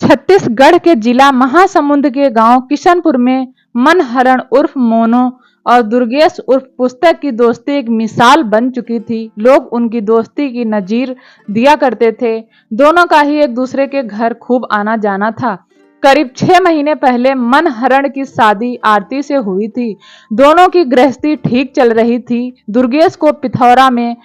छत्तीसगढ़ के जिला महासमुंद के गांव किशनपुर में मनहरण उर्फ मोनो और दुर्गेश उर्फ पुस्तक की दोस्ती एक मिसाल बन चुकी थी। लोग उनकी दोस्ती की नजीर दिया करते थे। दोनों का ही एक दूसरे के घर खूब आना जाना था। करीब 6 महीने पहले मनहरण की शादी आरती से हुई थी। दोनों की गृहस्थी ठीक चल रही थी। दुर्गेश को पिथौरा में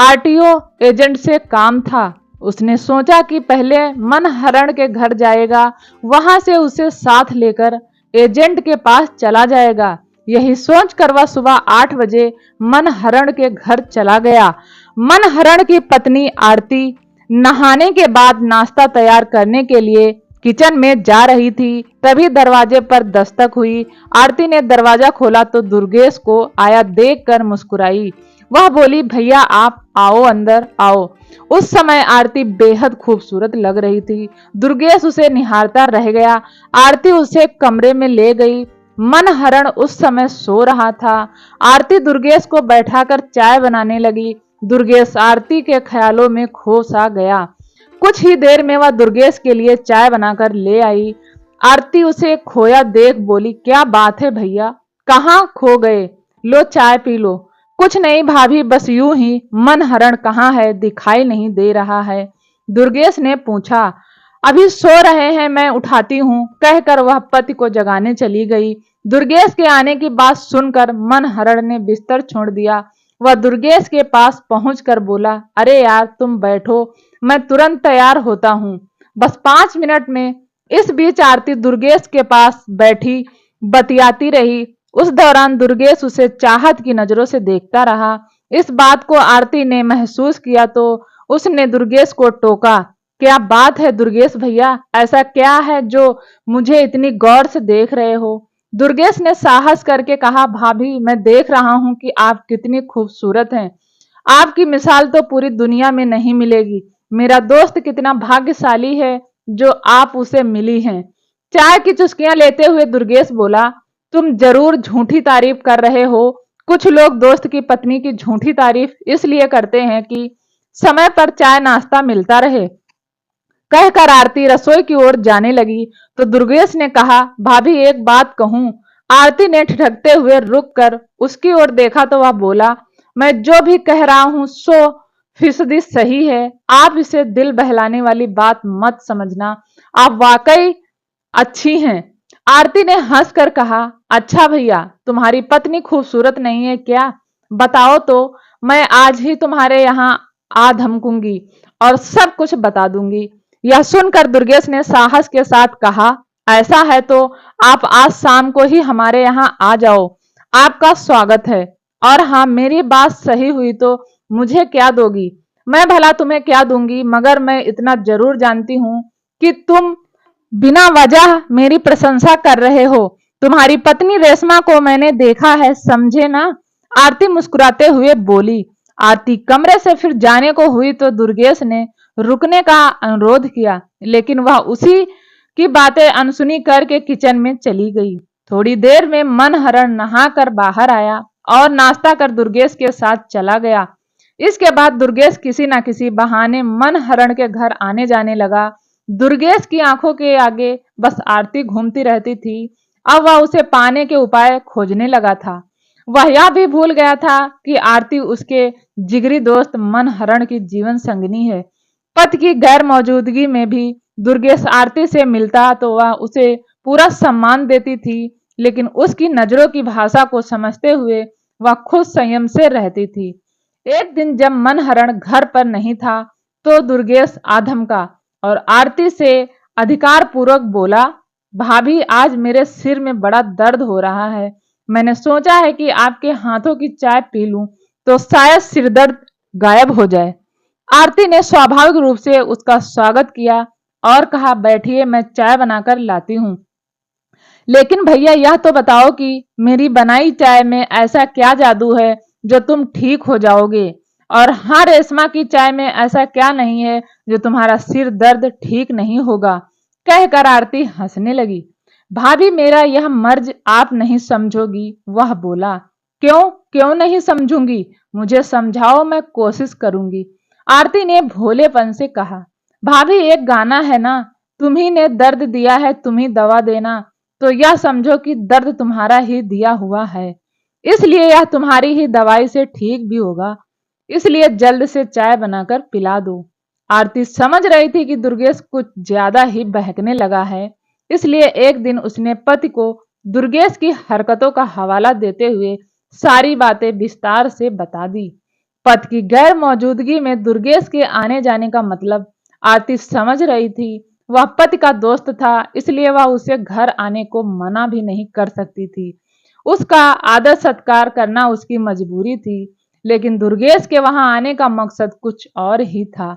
आरटीओ एजेंट से काम था। उसने सोचा कि पहले मनहरण के घर जाएगा, वहां से उसे साथ लेकर एजेंट के पास चला जाएगा। यही सोचकर वह सुबह 8 बजे मनहरण के घर चला गया। मनहरण की पत्नी आरती नहाने के बाद नाश्ता तैयार करने के लिए किचन में जा रही थी। तभी दरवाजे पर दस्तक हुई। आरती ने दरवाजा खोला तो दुर्गेश को आया देखकर मुस्कुराई। वह बोली, भैया आप आओ, अंदर आओ। उस समय आरती बेहद खूबसूरत लग रही थी। दुर्गेश उसे निहारता रह गया। आरती उसे कमरे में ले गई। मनहरण उस समय सो रहा था। आरती दुर्गेश को बैठाकर चाय बनाने लगी। दुर्गेश आरती के ख्यालों में खो सा गया। कुछ ही देर में वह दुर्गेश के लिए चाय बनाकर ले आई। आरती उसे खोया देख बोली, क्या बात है भैया, कहाँ खो गए? लो चाय पी लो। कुछ नहीं भाभी, बस यूं ही। मनहरण कहाँ है, दिखाई नहीं दे रहा है। दुर्गेश ने पूछा। अभी सो रहे हैं, मैं उठाती हूँ, कहकर वह पति को जगाने चली गई। दुर्गेश के आने की बात सुनकर मनहरण ने बिस्तर छोड़ दिया। वह दुर्गेश के पास पहुंचकर बोला, अरे यार तुम बैठो, मैं तुरंत तैयार होता हूँ, बस 5 मिनट में। इस बीच आरती दुर्गेश के पास बैठी बतियाती रही। उस दौरान दुर्गेश उसे चाहत की नजरों से देखता रहा। इस बात को आरती ने महसूस किया तो उसने दुर्गेश को टोका, क्या बात है दुर्गेश भैया, ऐसा क्या है जो मुझे इतनी गौर से देख रहे हो? दुर्गेश ने साहस करके कहा, भाभी मैं देख रहा हूं कि आप कितनी खूबसूरत हैं। आपकी मिसाल तो पूरी दुनिया में नहीं मिलेगी। मेरा दोस्त कितना भाग्यशाली है जो आप उसे मिली हैं। चाय की चुस्कियां लेते हुए दुर्गेश बोला, तुम जरूर झूठी तारीफ कर रहे हो। कुछ लोग दोस्त की पत्नी की झूठी तारीफ इसलिए करते हैं कि समय पर चाय नाश्ता मिलता रहे। कहकर आरती रसोई की ओर जाने लगी तो दुर्गेश ने कहा, भाभी एक बात कहूं? आरती ने ठिठकते हुए रुककर उसकी ओर देखा तो वह बोला, मैं जो भी कह रहा हूं 100% सही है। आप इसे दिल बहलाने वाली बात मत समझना। आप वाकई अच्छी हैं। आरती ने हंसकर कहा, अच्छा भैया, तुम्हारी पत्नी खूबसूरत नहीं है क्या? बताओ तो, मैं आज ही तुम्हारे यहाँ आ धमकूंगी और सब कुछ बता दूंगी। यह सुनकर दुर्गेश ने साहस के साथ कहा, ऐसा है तो आप आज शाम को ही हमारे यहाँ आ जाओ, आपका स्वागत है। और हाँ, मेरी बात सही हुई तो मुझे क्या दोगी? मैं भला तुम्हें क्या दूंगी, मगर मैं इतना जरूर जानती हूँ कि तुम बिना वजह मेरी प्रशंसा कर रहे हो। तुम्हारी पत्नी रेशमा को मैंने देखा है, समझे ना? आरती मुस्कुराते हुए बोली। आरती कमरे से फिर जाने को हुई तो दुर्गेश ने रुकने का अनुरोध किया, लेकिन वह उसी की बातें अनसुनी करके किचन में चली गई। थोड़ी देर में मनहरण नहाकर बाहर आया और नाश्ता कर दुर्गेश के साथ चला गया। इसके बाद दुर्गेश किसी न किसी बहाने मनहरण के घर आने जाने लगा। दुर्गेश की आंखों के आगे बस आरती घूमती रहती थी। अब वह उसे पाने के उपाय खोजने लगा था। वह यह भी भूल गया था कि आरती उसके जिगरी दोस्त मनहरण की जीवन संगिनी है। पति की गैर मौजूदगी में भी दुर्गेश आरती से मिलता तो वह उसे पूरा सम्मान देती थी, लेकिन उसकी नजरों की भाषा को समझते हुए वह खुद संयम से रहती थी। एक दिन जब मनहरण घर पर नहीं था तो दुर्गेश आधमका और आरती से अधिकार पूर्वक बोला, भाभी आज मेरे सिर में बड़ा दर्द हो रहा है। मैंने सोचा है कि आपके हाथों की चाय पी लूं तो शायद सिरदर्द गायब हो जाए। आरती ने स्वाभाविक रूप से उसका स्वागत किया और कहा, बैठिए, मैं चाय बनाकर लाती हूँ। लेकिन भैया यह तो बताओ कि मेरी बनाई चाय में ऐसा क्या जादू है जो तुम ठीक हो जाओगे? और हाँ, रेशमा की चाय में ऐसा क्या नहीं है जो तुम्हारा सिर दर्द ठीक नहीं होगा? कहकर आरती हंसने लगी। भाभी मेरा यह मर्ज आप नहीं समझोगी, वह बोला। क्यों क्यों नहीं समझूंगी? मुझे समझाओ, मैं कोशिश करूंगी। आरती ने भोलेपन से कहा, भाभी एक गाना है ना, तुम्ही ने दर्द दिया है, तुम ही दवा देना, तो यह समझो कि दर्द तुम्हारा ही दिया हुआ है, इसलिए यह तुम्हारी ही दवाई से ठीक भी होगा, इसलिए जल्द से चाय बनाकर पिला दो। आरती समझ रही थी कि दुर्गेश कुछ ज्यादा ही बहकने लगा है, इसलिए एक दिन उसने पति को दुर्गेश की हरकतों का हवाला देते हुए सारी बातें विस्तार से बता दी। पति की गैर मौजूदगी में दुर्गेश के आने जाने का मतलब आरती समझ रही थी। वह पति का दोस्त था, इसलिए वह उसे घर आने को मना भी नहीं कर सकती थी। उसका आदर सत्कार करना उसकी मजबूरी थी, लेकिन दुर्गेश के वहां आने का मकसद कुछ और ही था।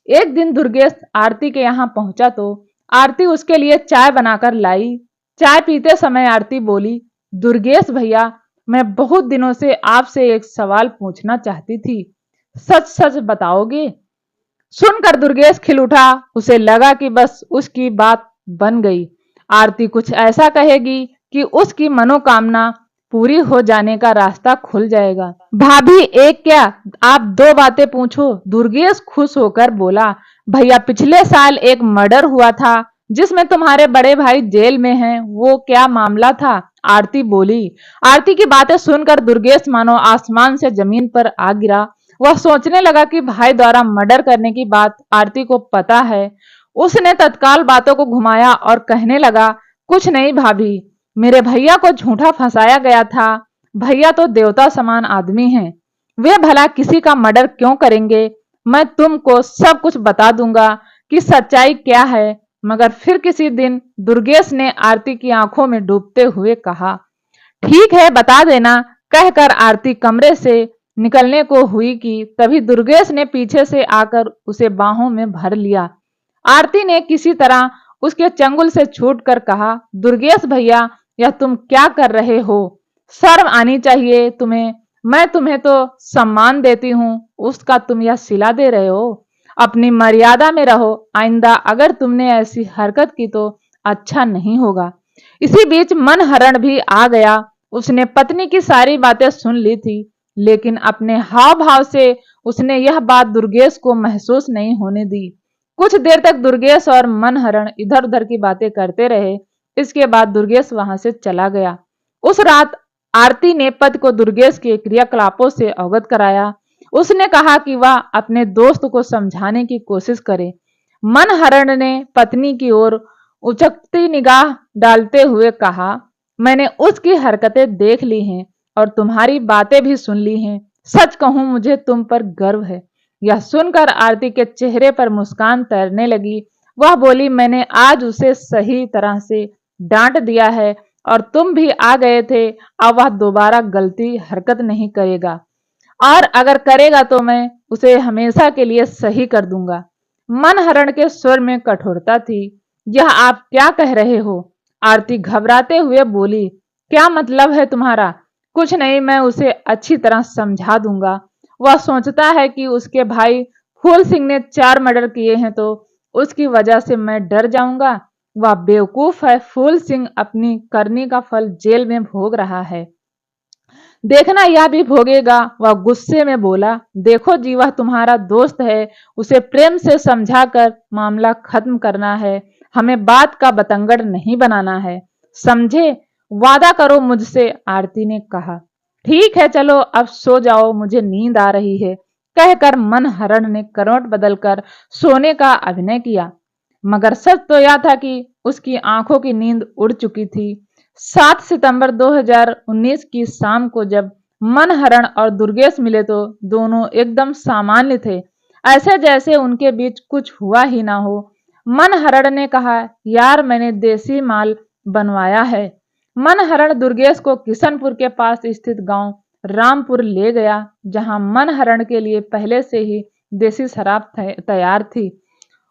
एक दिन दुर्गेश आरती के यहाँ पहुंचा तो आरती उसके लिए चाय बनाकर लाई। चाय पीते समय आरती बोली, दुर्गेश भैया, मैं बहुत दिनों से आपसे एक सवाल पूछना चाहती थी, सच सच बताओगे? सुनकर दुर्गेश खिल उठा। उसे लगा कि बस उसकी बात बन गई। आरती कुछ ऐसा कहेगी कि उसकी मनोकामना पूरी हो जाने का रास्ता खुल जाएगा। भाभी, एक क्या, आप दो बातें पूछो। दुर्गेश खुश होकर बोला, भैया, पिछले साल एक मर्डर हुआ था जिसमें तुम्हारे बड़े भाई जेल में हैं, वो क्या मामला था? आरती बोली। आरती की बातें सुनकर दुर्गेश मानो आसमान से जमीन पर आ गिरा। वह सोचने लगा कि भाई द्वारा मर्डर करने की बात आरती को पता है। उसने तत्काल बातों को घुमाया और कहने लगा, कुछ नहीं भाभी, मेरे भैया को झूठा फंसाया गया था। भैया तो देवता समान आदमी हैं, वे भला किसी का मर्डर क्यों करेंगे? मैं तुमको सब कुछ बता दूंगा कि सच्चाई क्या है। मगर फिर किसी दिन दुर्गेश ने आरती की आंखों में डूबते हुए कहा, ठीक है, बता देना। कहकर आरती कमरे से निकलने को हुई कि तभी दुर्गेश ने पीछे से आकर उसे बाहों में भर लिया। आरती ने किसी तरह उसके चंगुल से छूटकर कहा, दुर्गेश भैया, यह तुम क्या कर रहे हो? शर्म आनी चाहिए तुम्हें। मैं तुम्हें तो सम्मान देती हूँ, उसका तुम यह सिला दे रहे हो। अपनी मर्यादा में रहो, आइंदा अगर तुमने ऐसी हरकत की तो अच्छा नहीं होगा। इसी बीच मनहरण भी आ गया। उसने पत्नी की सारी बातें सुन ली थी, लेकिन अपने हाव भाव से उसने यह बात दुर्गेश को महसूस नहीं होने दी। कुछ देर तक दुर्गेश और मनहरण इधर उधर की बातें करते रहे। इसके बाद दुर्गेश वहां से चला गया। उस रात आरती ने पति को दुर्गेश के क्रियाकलापों से अवगत कराया। उसने कहा कि वह अपने दोस्त को समझाने की कोशिश करे। मनहरण ने पत्नी की ओर उचकती निगाह डालते हुए कहा, मैंने उसकी हरकतें देख ली हैं और तुम्हारी बातें भी सुन ली हैं। सच कहूं, मुझे तुम पर गर्व है। यह सुनकर आरती के चेहरे पर मुस्कान तैरने लगी। वह बोली, मैंने आज उसे सही तरह से डांट दिया है और तुम भी आ गए थे। अब वह दोबारा गलती हरकत नहीं करेगा, और अगर करेगा तो मैं उसे हमेशा के लिए सही कर दूंगा। मनहरण के स्वर में कठोरता थी। यह आप क्या कह रहे हो? आरती घबराते हुए बोली, क्या मतलब है तुम्हारा? कुछ नहीं, मैं उसे अच्छी तरह समझा दूंगा। वह सोचता है कि उसके भाई फूल सिंह ने 4 मर्डर किए हैं, तो उसकी वजह से मैं डर जाऊंगा। वह बेवकूफ है। फूल सिंह अपनी करनी का फल जेल में भोग रहा है, देखना यह भी भोगेगा। वह गुस्से में बोला, देखो जी, वह तुम्हारा दोस्त है, उसे प्रेम से समझाकर मामला खत्म करना है, हमें बात का बतंगड़ नहीं बनाना है, समझे? वादा करो मुझसे। आरती ने कहा, ठीक है, चलो अब सो जाओ, मुझे नींद आ रही है। कहकर मनहरण ने करवट बदलकर सोने का अभिनय किया, मगर सच तो यह था कि उसकी आंखों की नींद उड़ चुकी थी। 7 सितंबर 2019 की शाम को जब मनहरण और दुर्गेश मिले तो दोनों एकदम सामान्य थे, ऐसे जैसे उनके बीच कुछ हुआ ही ना हो। मनहरण ने कहा, यार, मैंने देसी माल बनवाया है। मनहरण दुर्गेश को किशनपुर के पास स्थित गांव रामपुर ले गया, जहां मनहरण के लिए पहले से ही देसी शराब तैयार थी।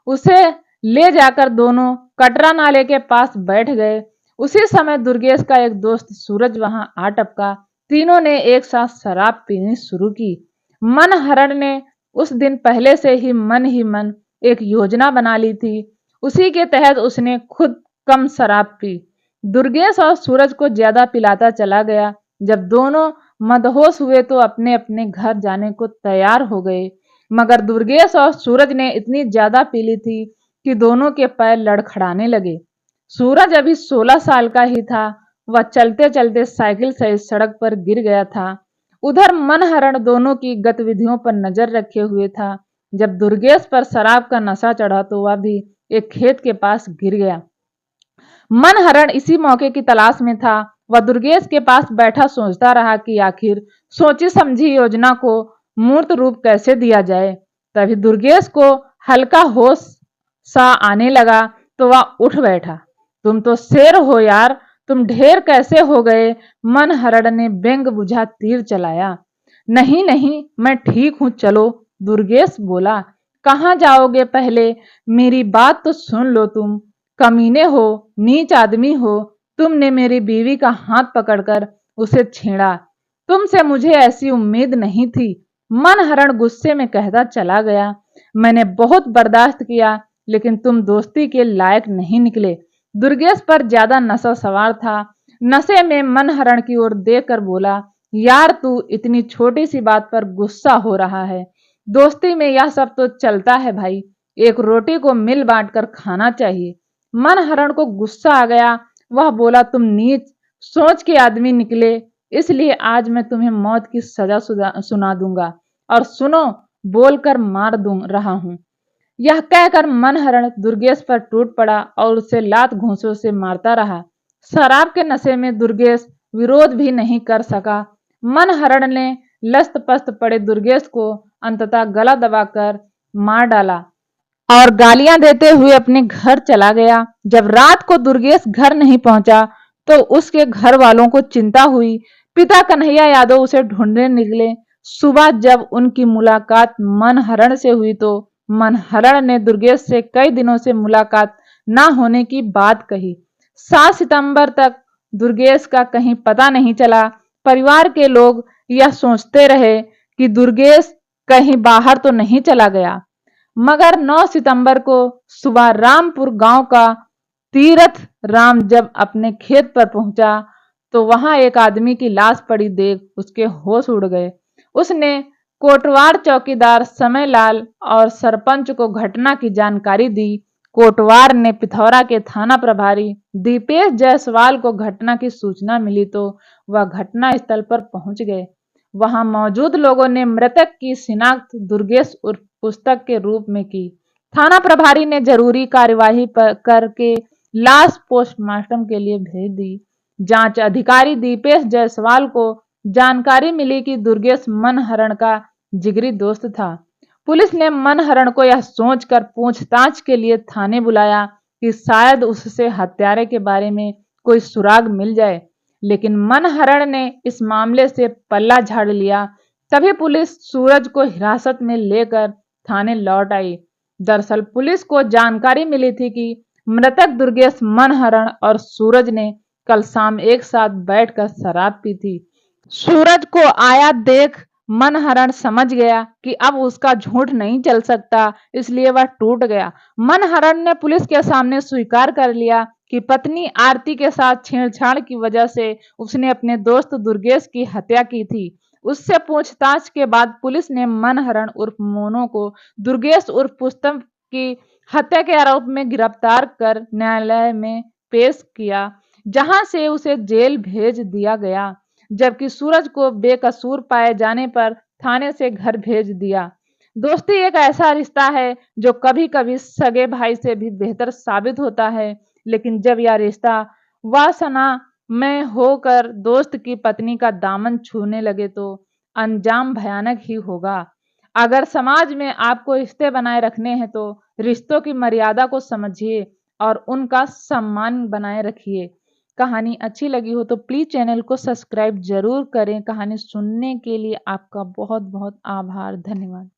उसे ले जाकर दोनों कटरा नाले के पास बैठ गए। उसी समय दुर्गेश का एक दोस्त सूरज वहां आ टपका। तीनों ने एक साथ शराब पीनी शुरू की। मनहरण ने उस दिन पहले से ही मन एक योजना बना ली थी। उसी के तहत उसने खुद कम शराब पी, दुर्गेश और सूरज को ज्यादा पिलाता चला गया। जब दोनों मदहोश हुए तो अपने अपने घर जाने को तैयार हो गए, मगर दुर्गेश और सूरज ने इतनी ज्यादा पी ली थी कि दोनों के पैर लड़खड़ाने लगे। सूरज अभी 16 साल का ही था। वह चलते चलते साइकिल से सड़क पर गिर गया था। उधर मनहरण दोनों की गतिविधियों पर नजर रखे हुए था। जब दुर्गेश पर शराब का नशा चढ़ा तो वह भी एक खेत के पास गिर गया। मनहरण इसी मौके की तलाश में था। वह दुर्गेश के पास बैठा सोचता रहा कि आखिर सोची समझी योजना को मूर्त रूप कैसे दिया जाए। तभी दुर्गेश को हल्का होश सा आने लगा तो वह उठ बैठा। तुम तो शेर हो यार, तुम ढेर कैसे हो गए? मनहरण ने व्यंग बुझा तीर चलाया। नहीं नहीं, मैं ठीक हूं, चलो, दुर्गेश बोला। कहाँ जाओगे? पहले मेरी बात तो सुन लो। तुम कमीने हो, नीच आदमी हो। तुमने मेरी बीवी का हाथ पकड़कर उसे छेड़ा। तुमसे मुझे ऐसी उम्मीद नहीं थी। मनहरण गुस्से में कहता चला गया। मैंने बहुत बर्दाश्त किया, लेकिन तुम दोस्ती के लायक नहीं निकले। दुर्गेश पर ज्यादा नशा सवार था। नशे में मनहरण की ओर देखकर बोला, यार तू इतनी छोटी सी बात पर गुस्सा हो रहा है। दोस्ती में यह सब तो चलता है भाई। एक रोटी को मिल बांटकर खाना चाहिए। मनहरण को गुस्सा आ गया। वह बोला, तुम नीच सोच के आदमी निकले, इसलिए आज मैं तुम्हें मौत की सजा सुना दूंगा। और सुनो, बोलकर मार दूं रहा हूं। यह कहकर मनहरण दुर्गेश पर टूट पड़ा और उसे लात घूंसों से मारता रहा। शराब के नशे में दुर्गेश विरोध भी नहीं कर सका। मनहरण ने लस्त पस्त पड़े दुर्गेश को अंततः गला दबाकर मार डाला और गालियां देते हुए अपने घर चला गया। जब रात को दुर्गेश घर नहीं पहुंचा तो उसके घर वालों को चिंता हुई। पिता कन्हैया यादव उसे ढूंढने निकले। सुबह जब उनकी मुलाकात मनहरण से हुई तो मनहरण ने दुर्गेश से कई दिनों से मुलाकात ना होने की बात कही। 7 सितंबर तक दुर्गेश का कहीं पता नहीं चला। परिवार के लोग यह सोचते रहे कि दुर्गेश कहीं बाहर तो नहीं चला गया। मगर 9 सितंबर को सुबह रामपुर गांव का तीरथ राम जब अपने खेत पर पहुंचा तो वहां एक आदमी की लाश पड़ी देख उसके होश उड़ गए। उसने कोटवार चौकीदार समयलाल और सरपंच को घटना की जानकारी दी। कोटवार ने पिथौरा के थाना प्रभारी दीपेश जायसवाल को घटना की सूचना मिली तो वह घटना स्थल पर पहुंच गए। वहां मौजूद लोगों ने मृतक की शिनाख्त दुर्गेश उर्फ पुस्तक के रूप में की। थाना प्रभारी ने जरूरी कार्यवाही करके लाश पोस्टमार्टम के लिए भेज दी। जांच अधिकारी दीपेश जायसवाल को जानकारी मिली कि दुर्गेश मनहरण का जिगरी दोस्त था। पुलिस ने मनहरण को यह सोचकर पूछताछ के लिए थाने बुलाया कि शायद उससे हत्यारे के बारे में कोई सुराग मिल जाए, लेकिन मनहरण ने इस मामले से पल्ला झाड़ लिया। तभी पुलिस सूरज को हिरासत में लेकर थाने लौट आई। दरअसल पुलिस को जानकारी मिली थी कि मृतक दुर्गेश मनहरण और सूरज ने कल शाम एक साथ बैठकर शराब पी थी। सूरज को आया देख मनहरण समझ गया कि अब उसका झूठ नहीं चल सकता, इसलिए वह टूट गया। मनहरण ने पुलिस के सामने स्वीकार कर लिया कि पत्नी आरती के साथ छेड़छाड़ की वजह से उसने अपने दोस्त दुर्गेश की हत्या की थी। उससे पूछताछ के बाद पुलिस ने मनहरण उर्फ मोनो को दुर्गेश उर्फ पुस्तक की हत्या के आरोप में गिरफ्तार कर न्यायालय में पेश किया, जहां से उसे जेल भेज दिया गया, जबकि सूरज को बेकसूर पाए जाने पर थाने से घर भेज दिया। दोस्ती एक ऐसा रिश्ता है जो कभी कभी सगे भाई से भी बेहतर साबित होता है, लेकिन जब यह रिश्ता वासना में होकर दोस्त की पत्नी का दामन छूने लगे तो अंजाम भयानक ही होगा। अगर समाज में आपको रिश्ते बनाए रखने हैं तो रिश्तों की मर्यादा को समझिए और उनका सम्मान बनाए रखिए। कहानी अच्छी लगी हो तो प्लीज चैनल को सब्सक्राइब जरूर करें। कहानी सुनने के लिए आपका बहुत बहुत आभार, धन्यवाद।